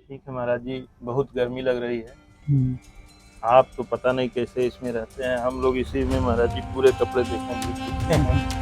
ठीक है महाराज जी, बहुत गर्मी लग रही है। हम्म, आप तो पता नहीं कैसे इसमें रहते हैं, हम लोग इसी में महाराज जी पूरे कपड़े देखेंगे हैं।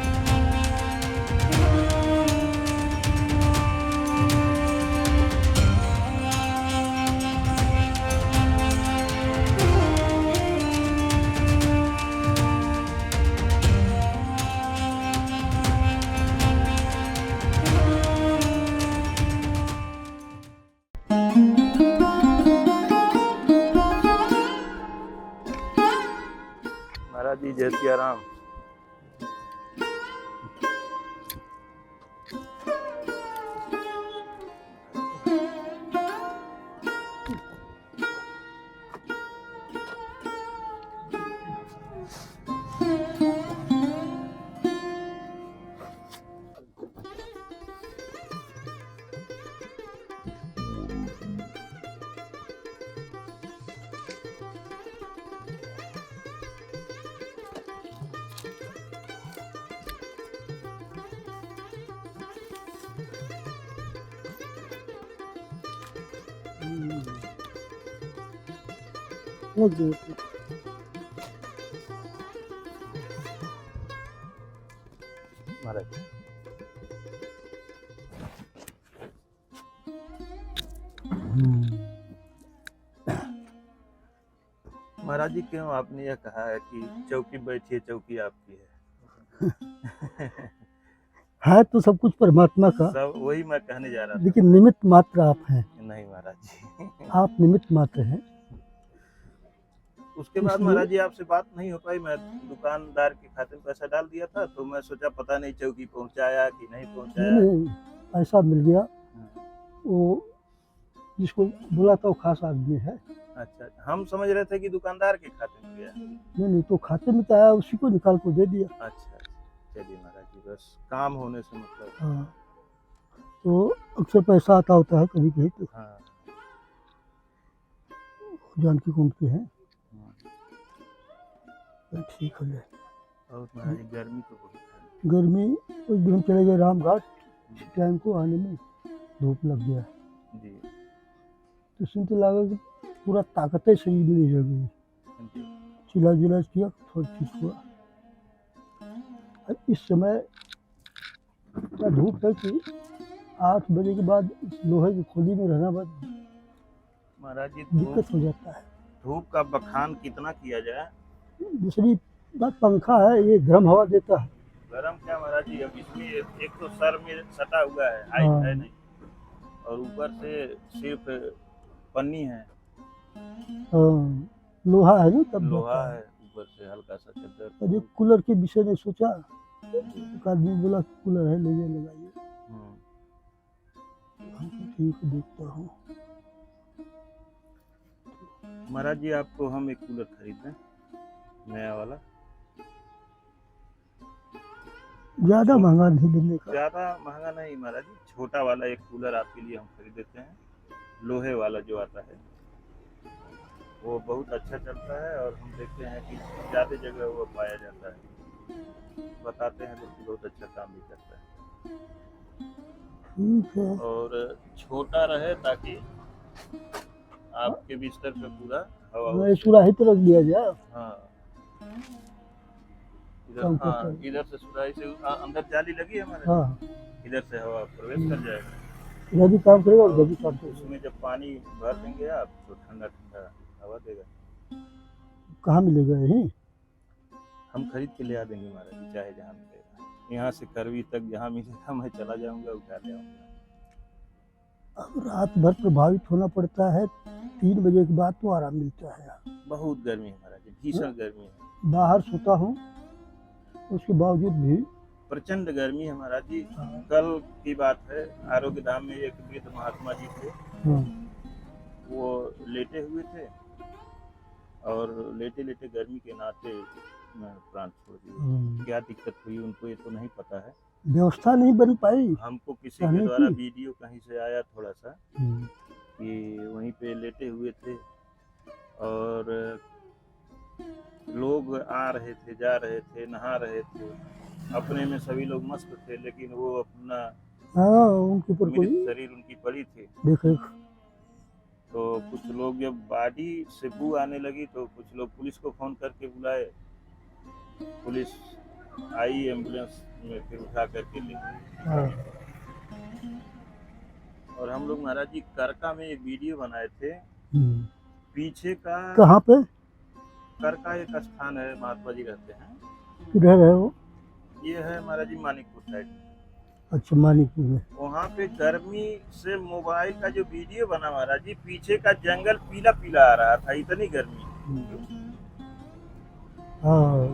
महाराज जी जय सिया राम। लग गए। महाराज जी महाराज जी क्यों आपने यह कहा है कि चौकी बैठिए चौकी आपकी है? है तो सब कुछ परमात्मा का, सब वही मैं कहने जा रहा था। लेकिन निमित्त मात्र आप हैं। नहीं महाराज जी आप निमित्त मात्र हैं। उसके बाद इसलिए- महाराज जी आपसे बात नहीं हो पाई। मैं दुकानदार के खाते में पैसा डाल दिया था, तो मैं सोचा पता नहीं चौकी पहुंचाया कि नहीं पहुंचाया। नहीं, पैसा मिल गया। वो जिसको बोला था वो खास आदमी है। अच्छा, हम समझ रहे थे कि दुकानदार के खाते में गया। नहीं, तो खाते में तो आया, उसी को निकाल को दे दिया। अच्छा, चलिए महाराज जी, बस काम होने से मतलब। हाँ, तो अक्सर पैसा आता होता है कभी कभी, तो हाँ जानकी कुंड के हैं। ठीक है। बहुत महाराज जी गर्मी तो बहुत है। गर्मी, उस दिन हम चले गए रामघाट, टाइम को आने में धूप लग गया, जी तो सुनते लगा कि पूरा ताकतें शरीर में नहीं रह गई। जी चिल्ला जिला किया, थोड़ा ठीक हुआ। और इस समय इतना धूप है कि 8 बजे के बाद इस लोहे की खोली में रहना बहुत महाराज जी दिक्कत हो जाता है। धूप का बखान कितना किया जाए। दूसरी बात, पंखा है, ये गर्म हवा देता है। गरम क्या महाराज जी, अब इसमें एक तो सर में सटा हुआ है, हाँ। हाइट है नहीं, और ऊपर से सिर्फ पन्नी है, हाँ, लोहा है ना, तब लोहा जाता है, ऊपर से हल्का सा चद्दर। और ये कूलर के विषय में सोचा, एक आदमी बोला कूलर है, ले लगाइए। ठीक है, देखता हूँ। महाराज जी आपको हम एक कूलर खरीदें, नया वाला, ज्यादा महंगा नहीं देने का। ज्यादा महंगा नहीं महाराज जी, छोटा वाला एक कूलर आपके लिए हम खरीद देते हैं। लोहे वाला जो आता है वो बहुत अच्छा चलता है, और हम देखते हैं कि ज्यादा जगह वो पाया जाता है। बताते हैं लोग कि बहुत अच्छा काम भी करता है। ठीक है, और छोटा रहे ताकि आपके बिस्तर पे पूरा हवा हो। मैं सुराही तो रख दिया जाए। हाँ, इधर, काम हाँ करता है। इधर से सुराही से अंदर जाली लगी है हमारे, हाँ, इधर से हवा प्रवेश कर जाएगा। इधर भी काम करेगा, उधर भी काम करेगा। उसमें जब पानी भर देंगे आप तो ठंडा ठंडा हवा देगा। कहाँ मिलेगा यही? हम खरीद के ले आ देंगे महाराज जी, चाहे जहाँ मिलेगा। यहाँ से करवी तक जहाँ मिलेगा मैं चला जाऊंगा, उठा ले आऊंगा। अब रात भर प्रभावित होना पड़ता है, 3 बजे के बाद तो आराम मिलता है। बहुत गर्मी है महाराज जी, भीषण गर्मी है। बाहर सोता हूँ, उसके बावजूद भी प्रचंड गर्मी है महाराज जी। हाँ। कल की बात है, आरोग्य धाम में एक वृद्ध महात्मा जी थे, वो लेटे हुए थे, और लेटे लेटे गर्मी के नाते प्राण छोड़ दिए। क्या दिक्कत हुई उनको ये तो नहीं पता है, व्यवस्था नहीं बन पाई। हमको किसी के द्वारा वीडियो कहीं से आया थोड़ा सा कि वहीं पे लेटे हुए थे, और लोग आ रहे थे, जा रहे थे, नहा रहे थे, अपने में सभी लोग मस्त थे, लेकिन वो अपना हाँ, उनके ऊपर कोई शरीर उनकी पड़ी थी। देख तो कुछ लोग जब बॉडी से बू आने लगी तो कुछ लोग पुलिस को फोन करके बुलाए, पुलिस आई एम्बुलेंस में, फिर उठा करके ले गई। हाँ। और हम लोग महाराज जी करका में एक वीडियो बनाए थे, पीछे का कहाँ पे करका एक स्थान है, महात्मा जी रहते हैं, किधर है वो? ये है महाराज जी मानिकपुर साइड। अच्छा, मानिकपुर में। वहाँ पे गर्मी से मोबाइल का जो वीडियो बना महाराज जी, पीछे का जंगल पीला पीला आ रहा था, इतनी गर्मी। हाँ,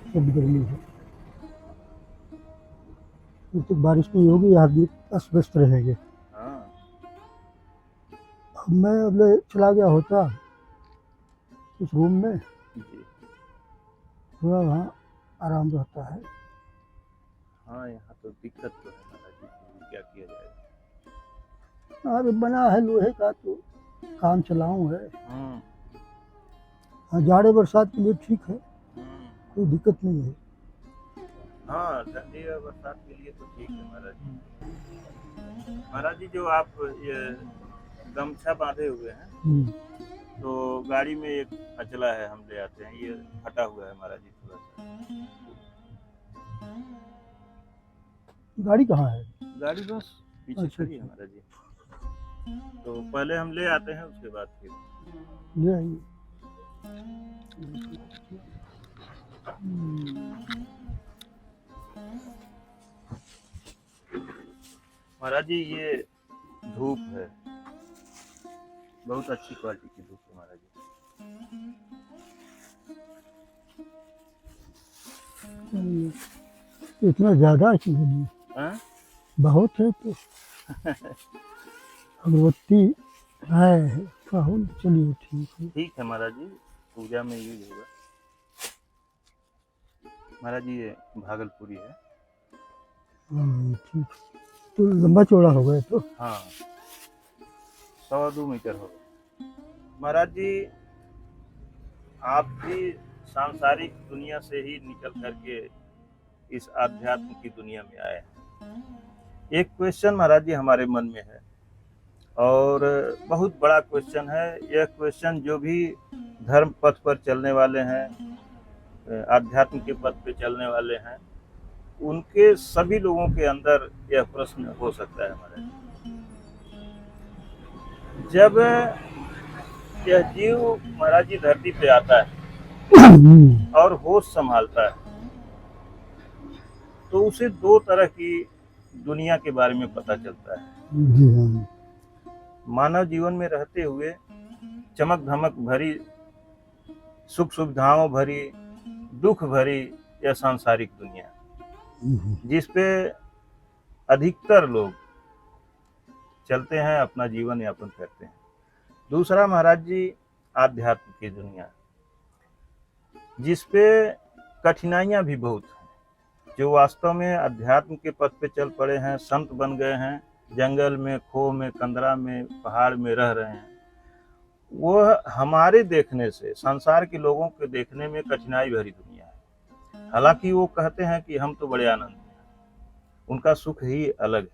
सब गर्मी है। तो बारिश नहीं होगी, आदमी अस्वस्थ रहेंगे। हाँ। अब मैं अब चला गया होता उस रूम में, जी। थोड़ा वहाँ आराम रहता है। हाँ, यहाँ तो दिक्कत तो है महाराज जी, क्या किया जाएगा। अरे बना है लोहे का तो काम चलाऊँ है। हम्म, हाँ, जाड़े बरसात के लिए ठीक है, हम्म। कोई दिक्कत नहीं है। हाँ, ठंडी और बरसात के लिए तो ठीक है महाराज जी। महाराज जी, जो आप ये गमछा बांधे हुए हैं, तो गाड़ी में एक अचला है, हम ले आते हैं, ये फटा हुआ है महाराज जी थोड़ा सा। गाड़ी कहाँ है? गाड़ी बस पीछे अच्छा, खड़ी है महाराज जी, तो पहले हम ले आते हैं, उसके बाद फिर ले आइए। महाराज जी ये धूप है, बहुत अच्छी क्वालिटी की धूप है महाराज जी। इतना ज़्यादा है कि हाँ? बहुत है तो अगरबत्ती है, कहूँ चलिए ठीक है। ठीक है महाराज जी, पूजा में यूज होगा। महाराज जी ये भागलपुरी है। हाँ, ठीक। तो लंबा चौड़ा हो गया तो? हाँ, 102 मीटर होगा। महाराज जी आप भी सांसारिक दुनिया से ही निकल करके इस आध्यात्म की दुनिया में आए हैं। एक क्वेश्चन महाराज जी हमारे मन में है, और बहुत बड़ा क्वेश्चन है। यह क्वेश्चन जो भी धर्म पथ पर चलने वाले हैं, आध्यात्म के पथ पे चलने वाले हैं, उनके सभी लोगों के अंदर यह प्रश्न हो सकता है महाराज जी। जब यह जीव महाराज जी धरती पे आता है और होश संभालता है, तो उसे दो तरह की दुनिया के बारे में पता चलता है। जी हाँ। मानव जीवन में रहते हुए चमक धमक भरी, सुख सुविधाओं भरी, दुख भरी यह सांसारिक दुनिया, जिसपे अधिकतर लोग चलते हैं, अपना जीवन यापन करते हैं। दूसरा महाराज जी आध्यात्म की दुनिया, जिसपे कठिनाइयां भी बहुत हैं। जो वास्तव में अध्यात्म के पथ पे चल पड़े हैं, संत बन गए हैं, जंगल में, खो में, कंदरा में, पहाड़ में रह रहे हैं, वो हमारे देखने से, संसार के लोगों के देखने में कठिनाई भरी दुनिया है। हालांकि वो कहते हैं कि हम तो बड़े आनंद में, उनका सुख ही अलग है।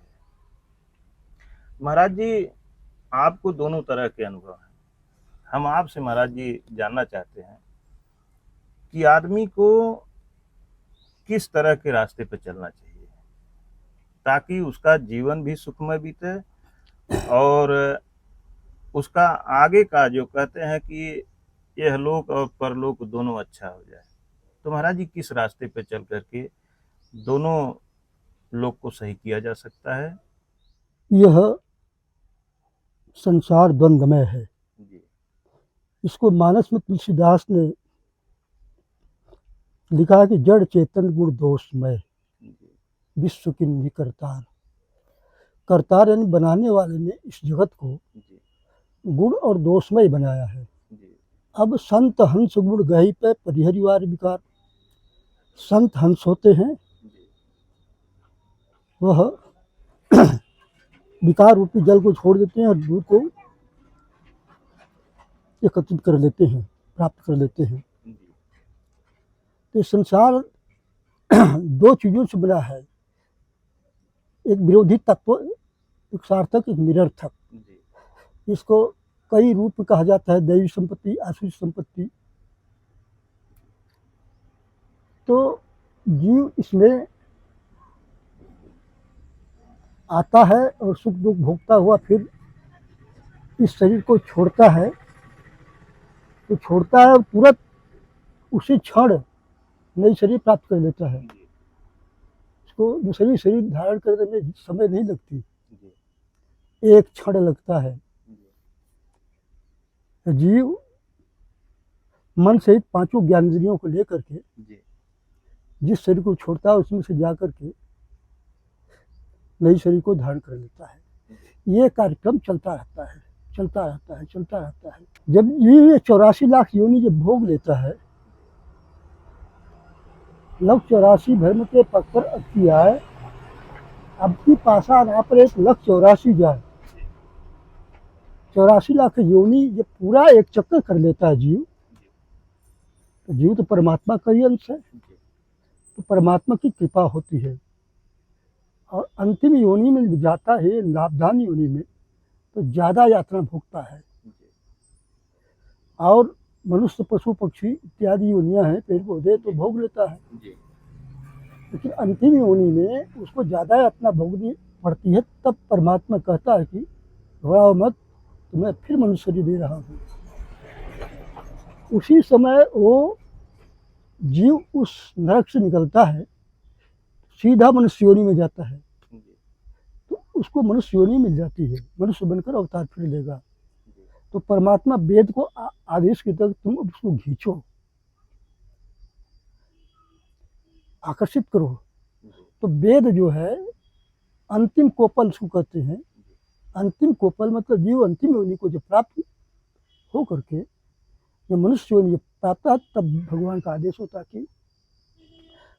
महाराज जी आपको दोनों तरह के अनुभव हैं। हम आपसे महाराज जी जानना चाहते हैं कि आदमी को किस तरह के रास्ते पर चलना चाहिए ताकि उसका जीवन भी सुखमय बीते और उसका आगे का, जो कहते हैं कि यह लोक और परलोक दोनों अच्छा हो जाए। तो महाराज जी किस रास्ते पे चल करके दोनों लोक को सही किया जा सकता है? यह संसार द्वंद्वमय है जी। इसको मानस में तुलसीदास ने लिखा है कि जड़ चेतन गुण दोषमय, विश्व की निधि करतार। करतार यानी बनाने वाले ने इस जगत को गुण और दोषमय बनाया है। अब संत हंस गुण गही पे परिहरिवार विकार। संत हंस होते हैं, वह विकार रूपी जल को छोड़ देते हैं और दूध को एकत्रित कर लेते हैं, प्राप्त कर लेते हैं। तो संसार दो चीजों से बना है, एक विरोधी तत्व, एक सार्थक, एक निरर्थक। इसको कई रूप में कहा जाता है, दैवी संपत्ति, आसुरी संपत्ति। तो जीव इसमें आता है और सुख दुख भोगता हुआ फिर इस शरीर को छोड़ता है, तो छोड़ता है और तुरंत उसी क्षण नई शरीर प्राप्त कर लेता है। जी इसको दूसरी शरीर धारण करने में समय नहीं लगती, जी एक क्षण लगता है। जी जीव मन सहित पांचों ज्ञानेंद्रियों को लेकर के जी जिस शरीर को छोड़ता है उसमें से जाकर के नई शरीर को धारण कर लेता है। ये कार्यक्रम चलता रहता है, चलता रहता है, चलता रहता है। जब ये 84 लाख योनि जब भोग लेता है, लव 84 धर्म के पग पर अति आए, अब की पासा ना पर 1,84 जाए। 84 लाख योनि जब पूरा एक चक्कर कर लेता है जीव, तो जीव तो परमात्मा का ही अंश है, तो परमात्मा की कृपा होती है और अंतिम योनि में जाता है, लाभदान योनि में, तो ज़्यादा यातना भोगता है। और मनुष्य, पशु, पक्षी इत्यादि योनियां हैं, पेड़ पौधे, तो भोग लेता है, लेकिन अंतिम योनि में उसको ज़्यादा यातना भोगनी पड़ती है। तब परमात्मा कहता है कि घबराओ मत, तुम्हें फिर मनुष्य शरीर दे रहा हूँ। उसी समय वो जीव उस नरक से निकलता है, सीधा मनुष्य योनि में जाता है, तो उसको मनुष्य योनि मिल जाती है, मनुष्य बनकर अवतार फिर लेगा। तो परमात्मा वेद को आदेश की तरह तुम उसको खींचो, आकर्षित करो। तो वेद जो है अंतिम कोपल उसको कहते हैं। अंतिम कोपल मतलब जीव अंतिम योनि को जब प्राप्त हो करके जब मनुष्य योनि प्राप्त है, तब भगवान का आदेश होता कि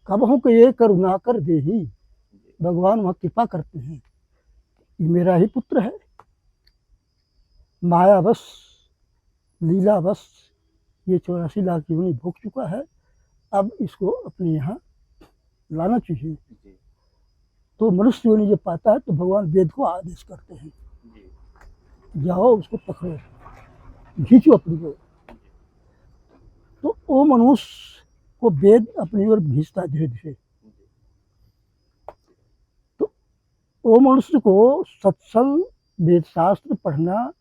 कबहू को ये करुणा कर दे ही, भगवान वहाँ कृपा करते हैं, ये मेरा ही पुत्र है, मायावश लीलावश ये 84 लाख योनि भोग चुका है, अब इसको अपने यहाँ लाना चाहिए। तो मनुष्य योनि जब पाता है तो भगवान वेद को आदेश करते हैं, जाओ उसको पकड़ो, खींचो अपनी ओर। तो वो मनुष्य को वेद अपनी ओर खींचता है धीरे धीरे। तो वो मनुष्य को सत्संग, वेद शास्त्र पढ़ना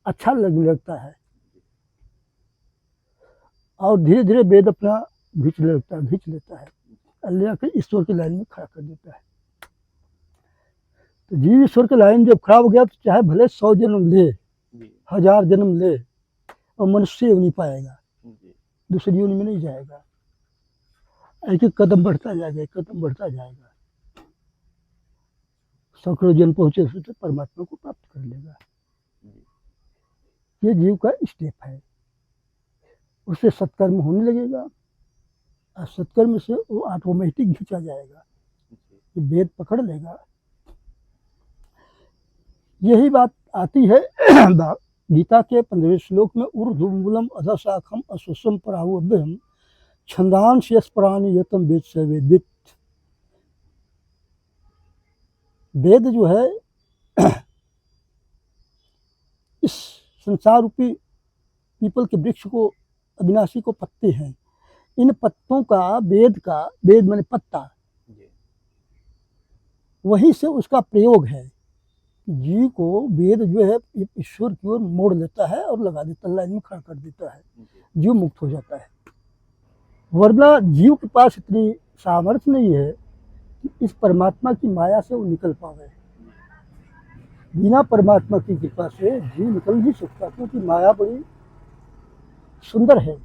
अच्छा लगने लगता है और धीरे धीरे वेद अपना खींच लेता है, अल्लाह के ईश्वर की लाइन में खड़ा कर देता है। तो जीव ईश्वर की लाइन जब खड़ा हो गया तो चाहे भले 100 जन्म ले, 1000 जन्म ले, और मनुष्य योनि पाएगा, दूसरी योनि में नहीं जाएगा। एक एक कदम बढ़ता जाएगा, एक कदम बढ़ता जाएगा, सैकड़ों जन्म पहुंचे तो परमात्मा को प्राप्त कर लेगा। ये जीव का स्टेप है। उससे सत्कर्म होने लगेगा और सत्कर्म से वो ऑटोमेटिक खींचा जाएगा, वेद पकड़ लेगा। यही बात आती है गीता के 15वें श्लोक में, ऊर्ध्वमूलम अधशाखम अश्वसम पराहुव्यम छंदांसि यस्पराणि यतम वेद स वेदित। वेद जो है इस संसार रूपी पीपल के वृक्ष को, अविनाशी को पत्ते हैं, इन पत्तों का वेद माने पत्ता, वहीं से उसका प्रयोग है। जीव को वेद जो है ईश्वर की ओर मोड़ लेता है और लगा देता है, लाइन में खड़ा कर देता है, जीव मुक्त हो जाता है। वरना जीव के पास इतनी सामर्थ्य नहीं है कि इस परमात्मा की माया से वो निकल पावे। बिना परमात्मा की कृपा से जीव निकल नहीं सकता, क्योंकि माया बड़ी सुंदर है,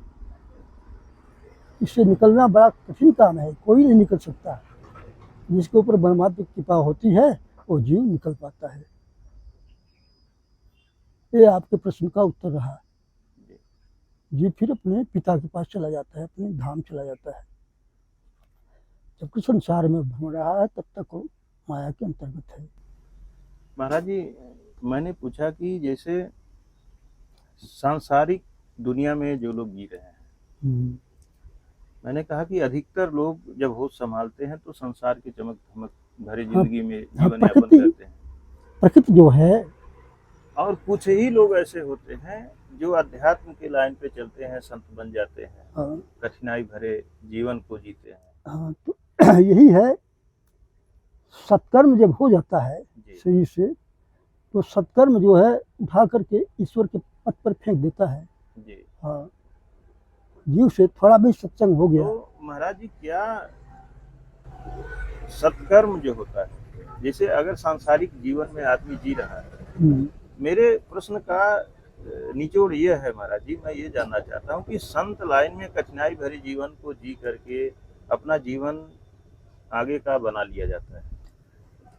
इससे निकलना बड़ा कठिन काम है, कोई नहीं निकल सकता। जिसके ऊपर परमात्मा की कृपा होती है वो जीव निकल पाता है। ये आपके प्रश्न का उत्तर रहा। जीव फिर अपने पिता के पास चला जाता है, अपने धाम चला जाता है। जबकि संसार में भ्रम रहा है तब तक वो माया के अंतर्गत है। महाराज जी, मैंने पूछा कि जैसे सांसारिक दुनिया में जो लोग जी रहे हैं, मैंने कहा कि अधिकतर लोग जब होश संभालते हैं तो संसार की चमक धमक भरी जिंदगी में जीवन यापन करते हैं। प्रकृति जो है और कुछ ही लोग ऐसे होते हैं जो अध्यात्म के लाइन पे चलते हैं, संत बन जाते हैं, हाँ कठिनाई भरे जीवन को जीते हैं। हाँ, तो यही है, सत्कर्म जब हो जाता है जी शरीर से, तो सत्कर्म जो है उठा करके ईश्वर के पथ पर फेंक देता है। जी। हाँ, जीव से थोड़ा भी सत्संग हो गया। तो महाराज जी, क्या सत्कर्म जो होता है, जैसे अगर सांसारिक जीवन में आदमी जी रहा है, मेरे प्रश्न का निचोड़ ये है महाराज जी, मैं ये जानना चाहता हूँ कि संत लाइन में कठिनाई भरे जीवन को जी करके अपना जीवन आगे का बना लिया जाता है,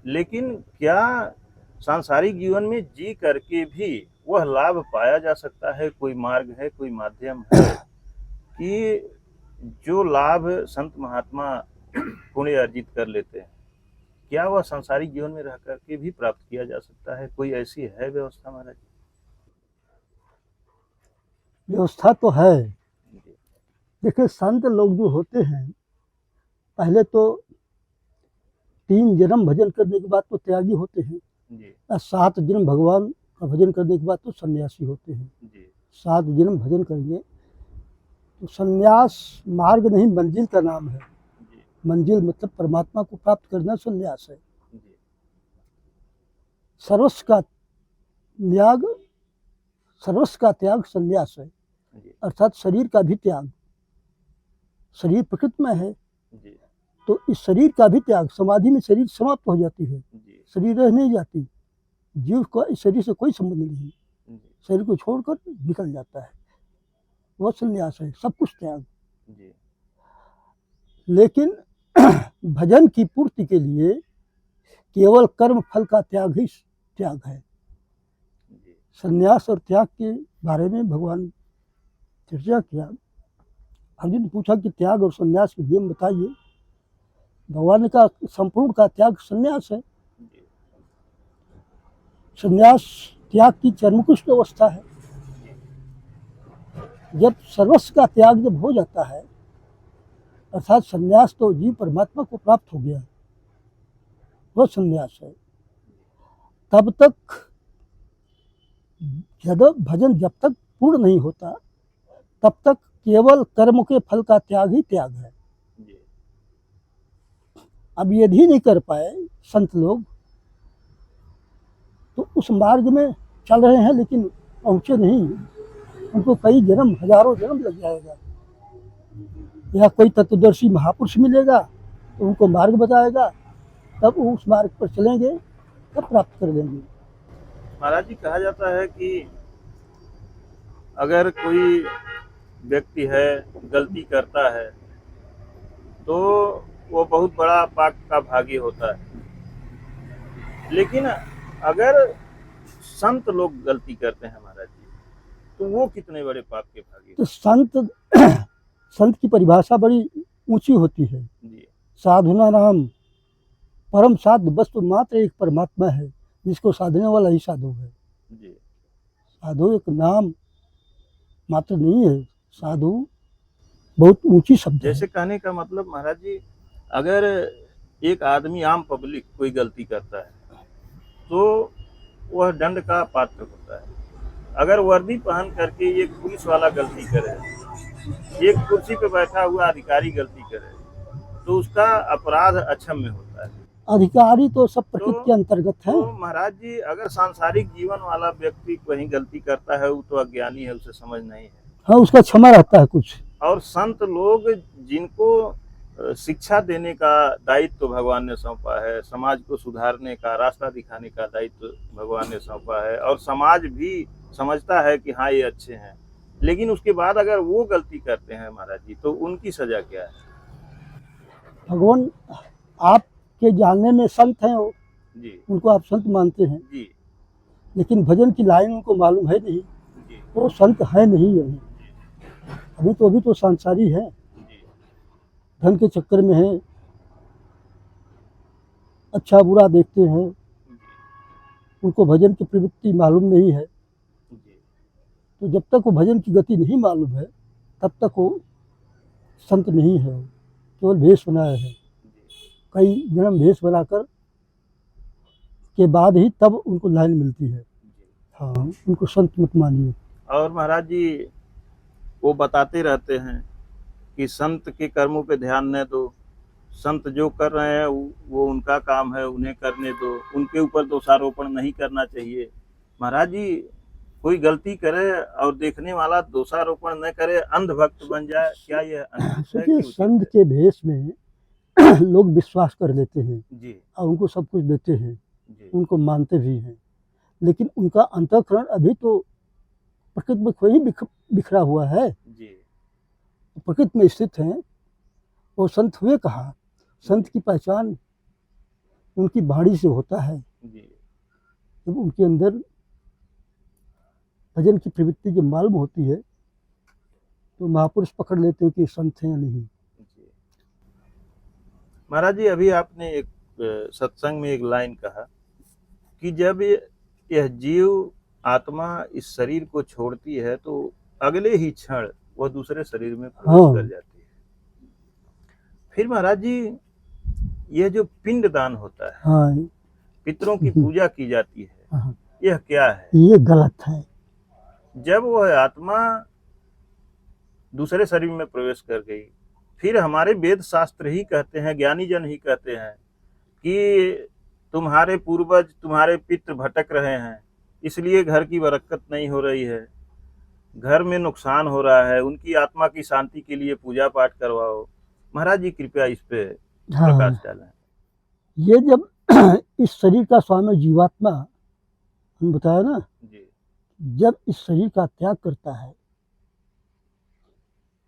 लेकिन क्या सांसारिक जीवन में जी करके भी वह लाभ पाया जा सकता है? कोई मार्ग है, कोई माध्यम है कि जो लाभ संत महात्मा पुण्य अर्जित कर लेते हैं, क्या वह सांसारिक जीवन में रह करके भी प्राप्त किया जा सकता है? कोई ऐसी है व्यवस्था महाराज? व्यवस्था तो है। जी देखिए, संत लोग जो होते हैं, पहले तो 3 जन्म भजन करने के बाद तो त्यागी होते हैं, जी 7 जन्म भगवान का भजन करने के बाद तो सन्यासी होते हैं। जी 7 जन्म भजन करेंगे तो सन्यास मार्ग नहीं, मंजिल का नाम है। जी मंजिल मतलब परमात्मा को प्राप्त करना सन्यास है। जी सर्वस्व का त्याग, सर्वस्व का त्याग सन्यास है, जी अर्थात शरीर का भी त्याग। शरीर प्रकृति में है, जी तो इस शरीर का भी त्याग, समाधि में शरीर समाप्त हो जाती है, जी शरीर रह नहीं जाती। जीव का इस शरीर से कोई संबंध नहीं, जी शरीर को छोड़कर निकल जाता है, वह संन्यास है, सब कुछ त्याग। जी लेकिन भजन की पूर्ति के लिए केवल कर्म फल का त्याग ही त्याग है। जी संन्यास और त्याग के बारे में भगवान चर्चा किया। अर्जुन ने पूछा कि त्याग और संन्यास के नियम बताइए। भगवान ने कहा संपूर्ण का त्याग संन्यास है। जी संन्यास त्याग की चरमोत्कृष्ट अवस्था है। जब सर्वस्व का त्याग जब हो जाता है, अर्थात संन्यास, तो जीव परमात्मा को प्राप्त हो गया, वह संन्यास है। तब तक भजन जब तक पूर्ण नहीं होता, तब तक केवल कर्म के फल का त्याग ही त्याग है। जी अब यदि नहीं कर पाए संत लोग, तो उस मार्ग में चल रहे हैं लेकिन पहुंचे नहीं, उनको कई जन्म, हजारों जन्म लग जाएगा। या कोई तत्वदर्शी महापुरुष मिलेगा तो उनको मार्ग बताएगा, तब वो उस मार्ग पर चलेंगे, तब प्राप्त कर लेंगे। महाराज जी, कहा जाता है कि अगर कोई व्यक्ति है, गलती करता है, तो वो बहुत बड़ा पाप का भागी होता है, लेकिन अगर संत लोग गलती करते हैं महाराज जी, तो वो कितने बड़े पाप के भागी? तो संत की परिभाषा बड़ी ऊंची होती है। जी साधुना नाम परम साधु वस्तु मात्र एक परमात्मा है, जिसको साधने वाला ही साधु है। जी साधु एक नाम मात्र नहीं है, साधु बहुत ऊंची शब्द है। जैसे कहने का मतलब महाराज जी, अगर एक आदमी, आम पब्लिक कोई गलती करता है, तो वह दंड का पात्र होता है। अगर वर्दी पहन करके एक पुलिस वाला गलती करे, एक कुर्सी पे बैठा हुआ अधिकारी गलती करे, तो उसका अपराध अक्षम्य होता है। अधिकारी तो सब प्रकृति के अंतर्गत है। तो महाराज जी, अगर सांसारिक जीवन वाला व्यक्ति कहीं गलती करता है, वो तो अज्ञानी है, उसे समझ नहीं है। हाँ, उसका क्षमा रहता है कुछ। और संत लोग जिनको शिक्षा देने का दायित्व तो भगवान ने सौंपा है, समाज को सुधारने का, रास्ता दिखाने का दायित्व तो भगवान ने सौंपा है, और समाज भी समझता है कि हाँ ये अच्छे हैं, लेकिन उसके बाद अगर वो गलती करते हैं महाराज जी, तो उनकी सजा क्या है? भगवान आपके जानने में संत हैं, वो जी उनको आप संत मानते हैं, जी लेकिन भजन की लाइन उनको मालूम है नहीं, जी वो संत है नहीं। अभी तो संसारी है, जी धन के चक्कर में है, अच्छा बुरा देखते हैं, उनको भजन की प्रवृत्ति मालूम नहीं है। जी तो जब तक वो भजन की गति नहीं मालूम है, तब तक वो संत नहीं है, केवल भेष बनाया है। कई जन्म भेष बनाकर के बाद ही तब उनको लाइन मिलती है। हाँ, उनको संत मत मानिए। और महाराज जी वो बताते रहते हैं कि संत के कर्मों पे ध्यान न दो, संत जो कर रहे हैं वो उनका काम है, उन्हें करने दो, उनके ऊपर दोषारोपण नहीं करना चाहिए। महाराज जी कोई गलती करे और देखने वाला दोषारोपण न करे, अंधभक्त बन जाए, क्या यह अनुचित है सोचिए, कि उचित संत है? के भेष में लोग विश्वास कर लेते हैं जी और उनको सब कुछ देते हैं, जी उनको मानते भी हैं, लेकिन उनका अंतःकरण अभी तो प्रकृति में कोई बिखरा हुआ है, जी प्रकृति में स्थित हैं। वो संत हुए कहाँ? संत की पहचान उनकी वाणी से होता है। जी जब उनके अंदर भजन की प्रवृत्ति जब मालूम होती है तो महापुरुष पकड़ लेते हैं कि संत हैं या नहीं। जी महाराज जी अभी आपने एक सत्संग में एक लाइन कहा कि जब यह जीव आत्मा इस शरीर को छोड़ती है तो अगले ही क्षण वह दूसरे शरीर में प्रवेश कर जाती है। फिर महाराज जी यह जो पिंड दान होता है, हाँ, पितरों की पूजा की जाती है, हाँ, यह क्या है? ये गलत है। जब वह आत्मा दूसरे शरीर में प्रवेश कर गई, फिर हमारे वेद शास्त्र ही कहते हैं, ज्ञानी जन ही कहते हैं कि तुम्हारे पूर्वज, तुम्हारे पितृ भटक रहे हैं, इसलिए घर की बरकत नहीं हो रही है, घर में नुकसान हो रहा है, उनकी आत्मा की शांति के लिए पूजा पाठ करवाओ। महाराज जी कृपया इस पे प्रकाश डालें। ये जब इस शरीर का स्वामी जीवात्मा, हम बताया ना जी जब इस शरीर का त्याग करता है,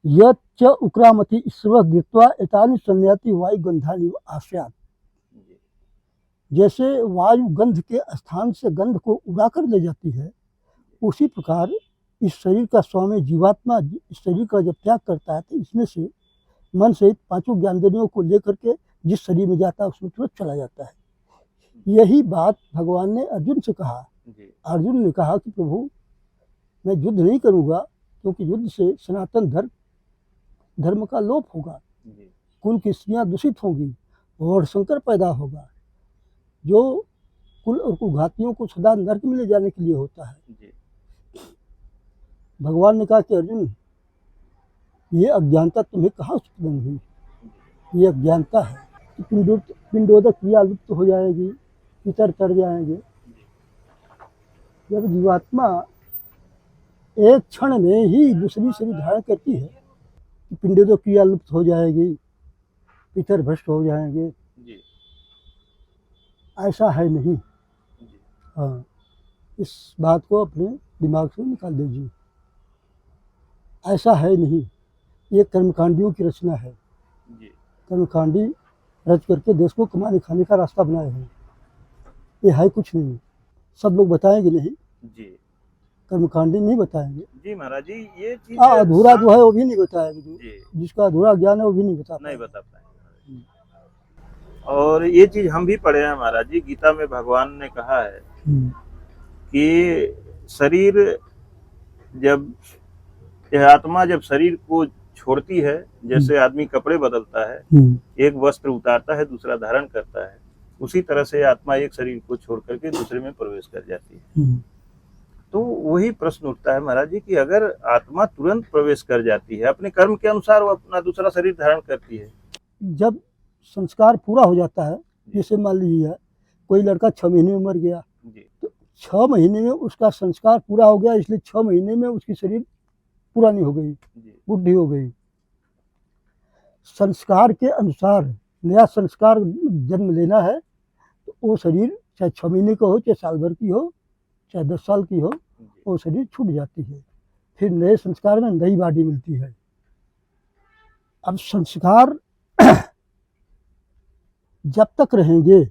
यह च उक्रामति ईश्वर गिरत्वा एतानि संयाति वायु गंधानि आस्यात्। जैसे वायु गंध के स्थान से गंध को उड़ा कर ले जाती है, उसी प्रकार इस शरीर का स्वामी जीवात्मा इस शरीर का जब त्याग करता है तो इसमें से मन सहित पांचों ज्ञानेंद्रियों को लेकर के जिस शरीर में जाता है उसमें तुरंत चला जाता है। यही बात भगवान ने अर्जुन से कहा। अर्जुन ने कहा कि प्रभु मैं युद्ध नहीं करूंगा, क्योंकि युद्ध से सनातन धर्म का लोप होगा, कुल की स्त्रियां दूषित होंगी और संकर पैदा होगा, जो कुल और कुघातियों को सदा नरक में ले जाने के लिए होता है। भगवान ने कहा कि अर्जुन ये अज्ञानता तुम्हें कहाँ उत्पन्न हुई? ये अज्ञानता है कि पिंडोदक क्रिया लुप्त हो जाएगी, पितर तर जाएंगे। जब जीवात्मा एक क्षण में ही दूसरी शरीर धारण करती है कि पिंडोदक क्रिया लुप्त हो जाएगी, पितर भ्रष्ट हो जाएंगे, ऐसा है नहीं। हाँ, इस बात को अपने दिमाग से निकाल दीजिए। ऐसा है नहीं, ये कर्मकांडियों की रचना है। कर्मकांडी रच करके देश को कमाने खाने का रास्ता बनाए हैं, ये है कुछ नहीं। सब लोग बताएंगे नहीं जी, कर्मकांडी नहीं बताएंगे जी महाराज जी। ये चीज अधूरा जो है वो भी नहीं बताएंगे, जिसका अधूरा ज्ञान है वो भी नहीं बता पाएंगे। और ये चीज हम भी पढ़े हैं महाराज जी, गीता में भगवान ने कहा है कि शरीर जब यह आत्मा जब शरीर को छोड़ती है, जैसे आदमी कपड़े बदलता है, एक वस्त्र उतारता है दूसरा धारण करता है, उसी तरह से आत्मा एक शरीर को छोड़ करके दूसरे में प्रवेश कर जाती है। तो वही प्रश्न उठता है महाराज जी कि अगर आत्मा तुरंत प्रवेश कर जाती है, अपने कर्म के अनुसार वो अपना दूसरा शरीर धारण करती है, जब संस्कार पूरा हो जाता है, जैसे मान लीजिए कोई लड़का 6 महीने में मर गया, तो 6 महीने में उसका संस्कार पूरा हो गया, इसलिए 6 महीने में उसकी शरीर पुरानी हो गई, बुढ़ी हो गई। संस्कार के अनुसार नया संस्कार जन्म लेना है तो वो शरीर चाहे 6 महीने का हो, चाहे साल भर की हो, चाहे 10 साल की हो, वो शरीर छूट जाती है, फिर नए संस्कार में नई बॉडी मिलती है। अब संस्कार जब तक रहेंगे,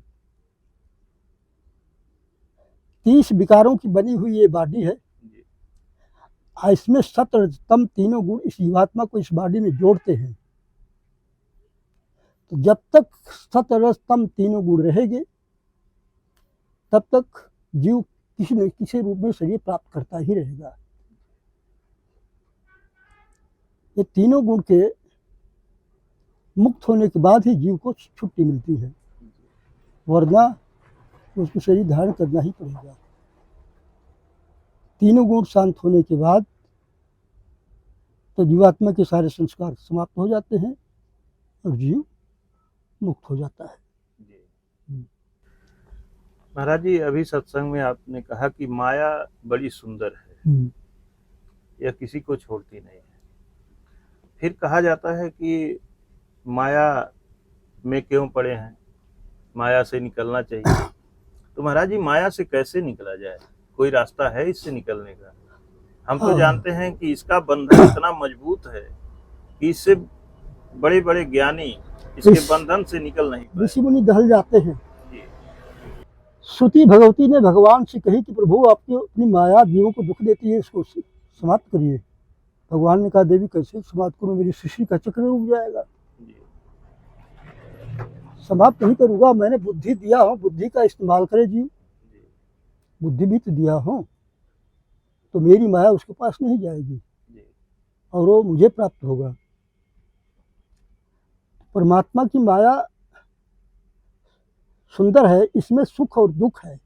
30 विकारों की बनी हुई ये बॉडी है, इसमें सत रजतम तीनों गुण इस जीवात्मा को इस बॉडी में जोड़ते हैं। तो जब तक सत रजतम तीनों गुण रहेंगे तब तक जीव किसी न किसी रूप में शरीर प्राप्त करता ही रहेगा। ये तीनों गुण के मुक्त होने के बाद ही जीव को छुट्टी मिलती है, वरना उसको शरीर धारण करना ही पड़ेगा। तीनों गुण शांत होने के बाद तो जीवात्मा के सारे संस्कार समाप्त हो जाते हैं और जीव मुक्त हो जाता है। जी महाराज जी, अभी सत्संग में आपने कहा कि माया बड़ी सुंदर है, यह किसी को छोड़ती नहीं है। फिर कहा जाता है कि माया में क्यों पड़े हैं, माया से निकलना चाहिए। तो महाराज जी, माया से कैसे निकला जाए? कोई रास्ता है इससे निकलने का? हम तो जानते हैं कि इसका बंधन इतना मजबूत है कि इससे बड़े बड़े ज्ञानी इसके बंधन से निकल नहीं पाए। ऋषि मुनि दहल जाते हैं। जी श्रुति भगवती ने भगवान से कही कि प्रभु आपकी अपनी माया जीवों को दुख देती है, इसको समाप्त करिए। भगवान ने कहा देवी कैसे समाप्त करूं, मेरी सृष्टि का चक्र रुक जाएगा। जी समाप्त नहीं करूंगा, मैंने बुद्धि दिया हूं, बुद्धि का इस्तेमाल करे जीव, बुद्धि भी तो दिया हूं, तो मेरी माया उसके पास नहीं जाएगी और वो मुझे प्राप्त होगा। परमात्मा की माया सुंदर है, इसमें सुख और दुख है।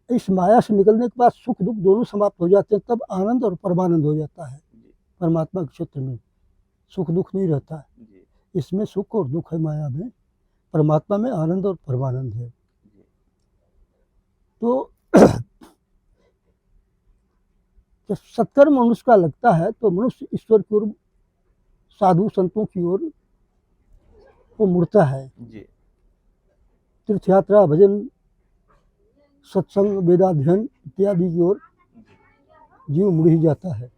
इस माया से निकलने के बाद सुख दुख दोनों समाप्त हो जाते हैं, तब आनंद और परमानंद हो जाता है। परमात्मा के क्षेत्र में सुख दुख नहीं रहता है, इसमें सुख और दुख है माया में, परमात्मा में आनंद और परमानंद है। तो जब सत्कर्म मनुष्य का लगता है तो मनुष्य ईश्वर की ओर, साधु संतों की ओर वो मुड़ता है। तीर्थ यात्रा, भजन, सत्संग, वेदाध्ययन इत्यादि की ओर जीव मुड़ ही जाता है।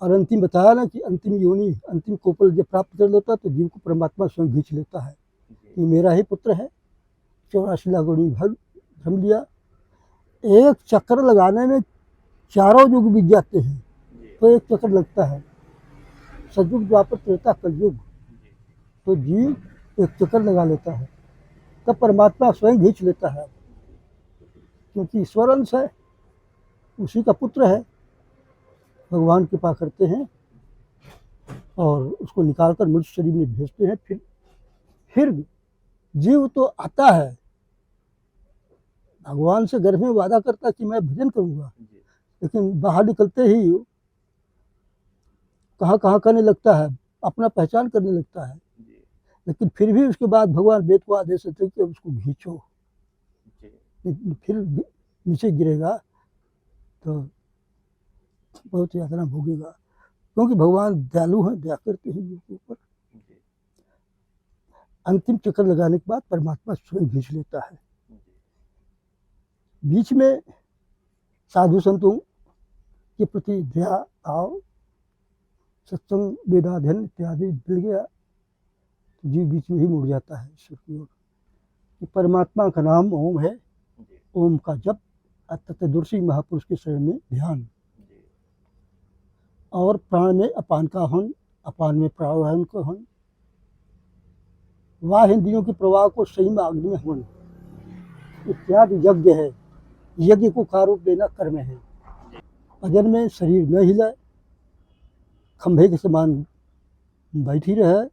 और अंतिम बताया ना कि अंतिम योनि, अंतिम कोपल जब प्राप्त कर लेता है तो जीव को परमात्मा स्वयं खींच लेता है कि मेरा ही पुत्र है। 84 लाख योनि भ्रम लिया, एक चक्कर लगाने में चारों युग बीत जाते हैं, तो एक चक्कर लगता है। सतयुग, द्वापर, त्रेता, कलयुग, तो जीव एक चक्कर लगा लेता है, तब परमात्मा स्वयं खींच लेता है, क्योंकि ईश्वर अंश है, उसी का पुत्र है। भगवान कृपा करते हैं और उसको निकालकर मनुष्य शरीर में भेजते हैं। फिर जीव तो आता है, भगवान से गर्भ में वादा करता है कि मैं भजन करूंगा, लेकिन बाहर निकलते ही कहाँ करने लगता है, अपना पहचान करने लगता है। लेकिन फिर भी उसके बाद भगवान वेद को आदेश देते कि उसको खींचो, फिर नीचे गिरेगा तो बहुत यातना भोगेगा, क्योंकि भगवान दयालु हैं, दया करते हैं जीव के ऊपर। अंतिम चक्कर लगाने के बाद परमात्मा स्वयं खींच लेता है। बीच में साधु संतों के प्रति दया भाव, सत्संग, वेदाध्ययन इत्यादि मिल गया, तो जीव बीच में ही मुड़ जाता है ईश्वर की ओर। परमात्मा का नाम ओम है, ओम का जप, तत्वदर्शी महापुरुष के शरण में ध्यान, और प्राण में अपान का हवन, अपान में प्राणायाम का हवन, वाह इंद्रियों के प्रवाह को सही में अग्नि में हवन इत्यादि यज्ञ है। यज्ञ को कारूप देना कर्म है। अजन में शरीर न हिले, खंभे के समान बैठी रहे,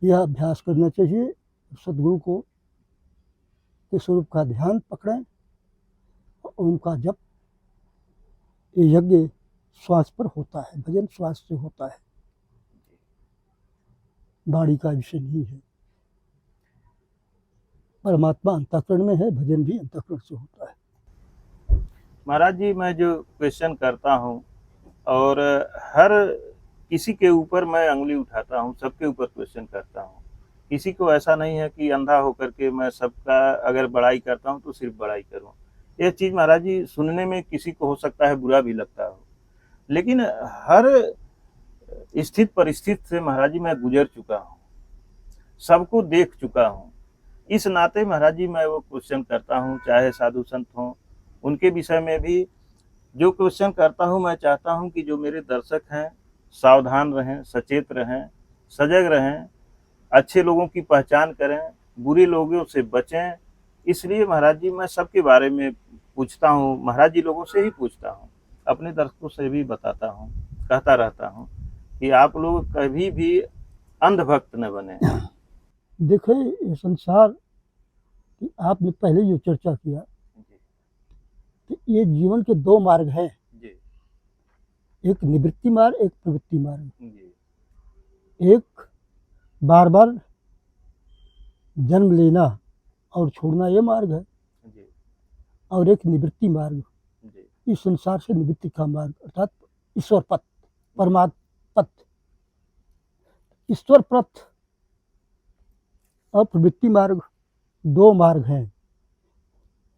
यह अभ्यास करना चाहिए। सदगुरु को के स्वरूप का ध्यान पकड़ें, ओम का जप। ये यज्ञ श्वास पर होता है, भजन श्वास से होता है, वाणी का विषय नहीं है। परमात्मा अंतःकरण में है, भजन भी अंतःकरण से होता है। महाराज जी, मैं जो क्वेश्चन करता हूँ और हर किसी के ऊपर मैं उंगली उठाता हूँ, सबके ऊपर क्वेश्चन करता हूँ। किसी को ऐसा नहीं है कि अंधा होकर के मैं सबका अगर बड़ाई करता हूँ तो सिर्फ बड़ाई करूँ। यह चीज़ महाराज जी सुनने में किसी को हो सकता है बुरा भी लगता हो, लेकिन हर स्थित परिस्थिति से महाराज जी मैं गुजर चुका हूँ, सबको देख चुका हूँ। इस नाते महाराज जी मैं वो क्वेश्चन करता हूँ, चाहे साधु संत हों, उनके विषय में भी जो क्वेश्चन करता हूँ, मैं चाहता हूँ कि जो मेरे दर्शक हैं सावधान रहें, सचेत रहें, सजग रहें, अच्छे लोगों की पहचान करें, बुरे लोगों से बचें। इसलिए महाराज जी मैं सबके बारे में पूछता हूँ, महाराज जी लोगों से ही पूछता हूँ, अपने दर्शकों से भी बताता हूँ, कहता रहता हूँ कि आप लोग कभी भी अंधभक्त न बने। देखिए, ये संसार की आपने पहले जो चर्चा किया तो ये जीवन के दो मार्ग हैं, जी एक निवृत्ति मार्ग, एक प्रवृत्ति मार्ग। जी एक बार बार जन्म लेना और छोड़ना ये मार्ग है, जी और एक निवृत्ति मार्ग, जी इस संसार से निवृत्ति का मार्ग अर्थात ईश्वर पथ, परमात्म पथ। ईश्वर पथ और प्रवृत्ति मार्ग दो मार्ग हैं।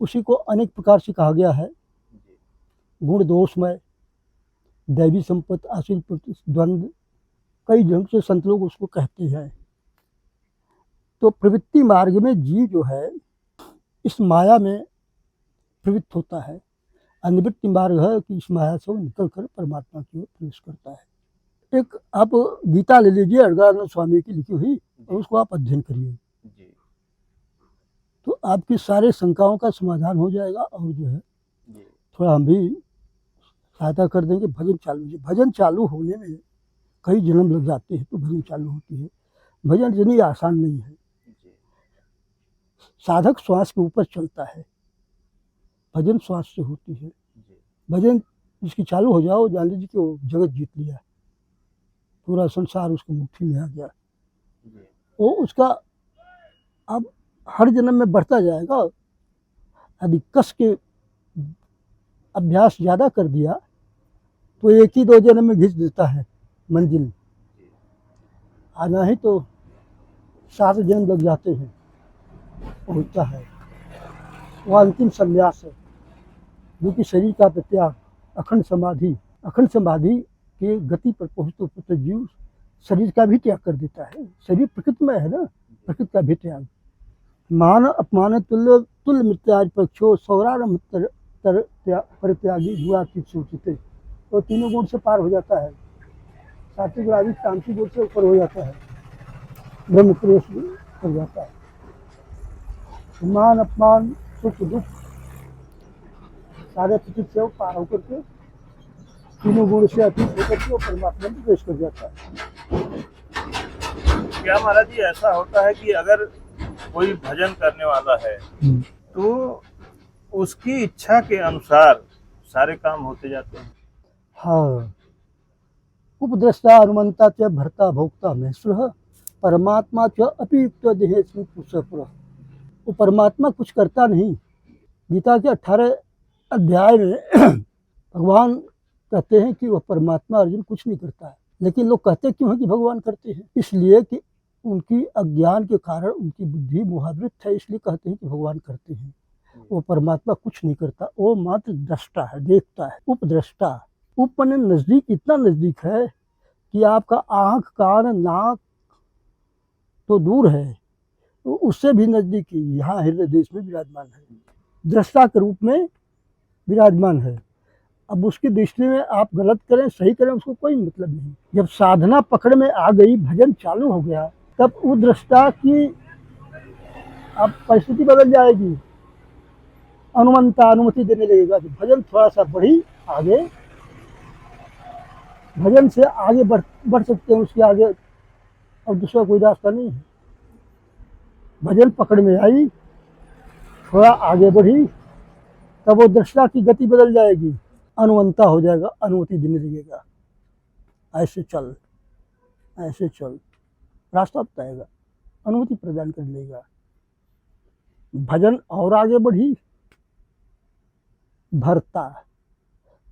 उसी को अनेक प्रकार से कहा गया है, जी गुण दोषमय, दैवी संपत्ति, आशील द्वंद्व, कई ढंग से संत लोग उसको कहते हैं। तो प्रवृत्ति मार्ग में जीव जो है इस माया में प्रवृत्त होता है, और निवृत्ति मार्ग है कि इस माया से वो निकल कर परमात्मा की ओर प्रवेश करता है। एक आप गीता ले लीजिए, अड़गानंद स्वामी की लिखी हुई, और उसको आप अध्ययन करिए जी तो आपकी सारे शंकाओं का समाधान हो जाएगा। और जो है जी थोड़ा हम भी सहायता कर देंगे। भजन चालू कीजिए। भजन चालू होने में कई जन्म लग जाते हैं तो भजन चालू होती है। भजन इतनी आसान नहीं है। जी साधक श्वास के ऊपर चलता है, भजन श्वास से होती है। जी भजन जिसकी चालू हो जाओ, जान लीजिए कि वो जगत जीत लिया, पूरा संसार उसकी मुट्ठी में आ गया। जी वो उसका अब हर जन्म में बढ़ता जाएगा। यदि कस के अभ्यास ज़्यादा कर दिया तो एक ही दो जन्म में घिस देता है मंजिल, आना ही तो 7 जन्म लग जाते हैं पहुँचता है। वह अंतिम संन्यास है, जो कि शरीर का त्याग, अखंड समाधि। अखंड समाधि के गति पर पहुँचते तो जीव शरीर का भी त्याग कर देता है। शरीर प्रकृति में है ना, प्रकृति का भी त्याग। मान अपमान तुल्य तुल्य मृत्याज पक्षो सौरारम परित्यागी गुणातीत सूचित। तो तीनों गुण से पार हो जाता है, सात्विक राजसिक तामसिक गुण से ऊपर हो जाता है, ब्रह्म प्रवेश कर जाता है। मान अपमान सुख दुख सारे प्रकृति से पार होकर के तीनों गुण से अतीत होकर के वो परमात्मा में प्रवेश कर जाता है। क्या महाराज जी ऐसा होता है कि अगर कोई भजन करने वाला है तो उसकी इच्छा के अनुसार सारे काम होते जाते हैं? हाँ, उपद्रष्टा अनुमंता च भर्ता भोक्ता महेश्वर परमात्मा च अपि युक्त देहे पुरुषपुर। वो परमात्मा कुछ करता नहीं। गीता के 18 अध्याय में भगवान कहते हैं कि वह परमात्मा अर्जुन कुछ नहीं करता है। लेकिन लोग कहते क्यों हैं कि भगवान करते हैं? इसलिए कि उनकी अज्ञान के कारण उनकी बुद्धि मोहावृत है, इसलिए कहते हैं कि भगवान करते हैं। वो परमात्मा कुछ नहीं करता, वो मात्र दृष्टा है, देखता है। उपद्रष्टा, उप माने नजदीक, इतना नजदीक है कि आपका आंख कान नाक तो दूर है, तो उससे भी नजदीक ही यहाँ हृदय देश में विराजमान है, दृष्टा के रूप में विराजमान है। अब उसकी दृष्टि में आप गलत करें सही करें उसको कोई मतलब नहीं। जब साधना पकड़ में आ गई, भजन चालू हो गया, तब वो दृष्टा की अब परिस्थिति बदल जाएगी। अनुमंता अनुमति देने लगेगा कि भजन थोड़ा सा बढ़ी आगे, भजन से आगे बढ़ सकते हैं, उसके आगे और दूसरा कोई रास्ता नहीं है। भजन पकड़ में आई, थोड़ा आगे बढ़ी, तब वो दृष्टा की गति बदल जाएगी, अनुमंता हो जाएगा, अनुमति देने लगेगा, ऐसे चल ऐसे चल, रास्ता बताएगा, अनुमति प्रदान कर लेगा। भजन और आगे बढ़ी, भरता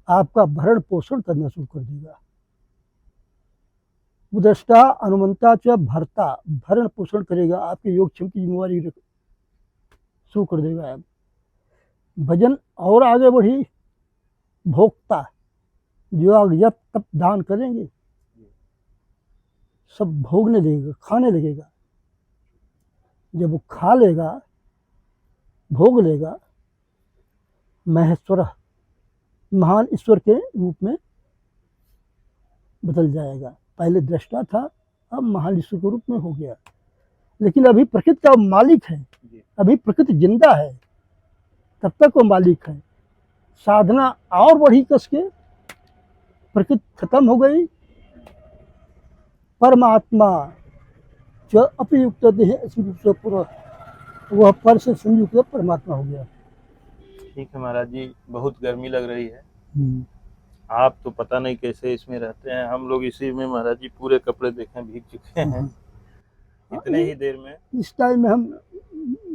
आपका भरण पोषण करना शुरू कर देगा। दृष्टा अनुमंता च भरता भरण पोषण करेगा, आपके योगक्षेम की जिम्मेवारी शुरू कर देगा। अब भजन और आगे बढ़ी, भोक्ता जो आप जब तब दान करेंगे सब भोगने लगेगा, खाने लगेगा। जब वो खा लेगा, भोग लेगा, महेश्वर महान ईश्वर के रूप में बदल जाएगा। पहले दृष्टा था, अब महान ईश्वर के रूप में हो गया। लेकिन अभी प्रकृति का मालिक है, अभी प्रकृति जिंदा है, तब तक वो मालिक है। साधना और बढ़ी कस के, प्रकृति खत्म हो गई, परमात्मा जो अपयुक्त देह पूरा, वह पर से संयुक्त परमात्मा हो गया। ठीक है महाराज जी, बहुत गर्मी लग रही है। हम्म, आप तो पता नहीं कैसे इसमें रहते हैं, हम लोग इसी में महाराज जी पूरे कपड़े देखें भीग चुके हैं हाँ। इतने ही देर में। इस टाइम में हम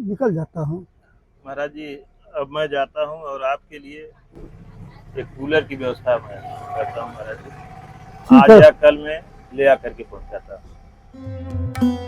निकल जाता हूँ। महाराज जी अब मैं जाता हूँ और आपके लिए एक कूलर की व्यवस्था मैं करता हूँ महाराज जी। ठीक आज है। या कल में ले आकर के पहुँचाता हूँ।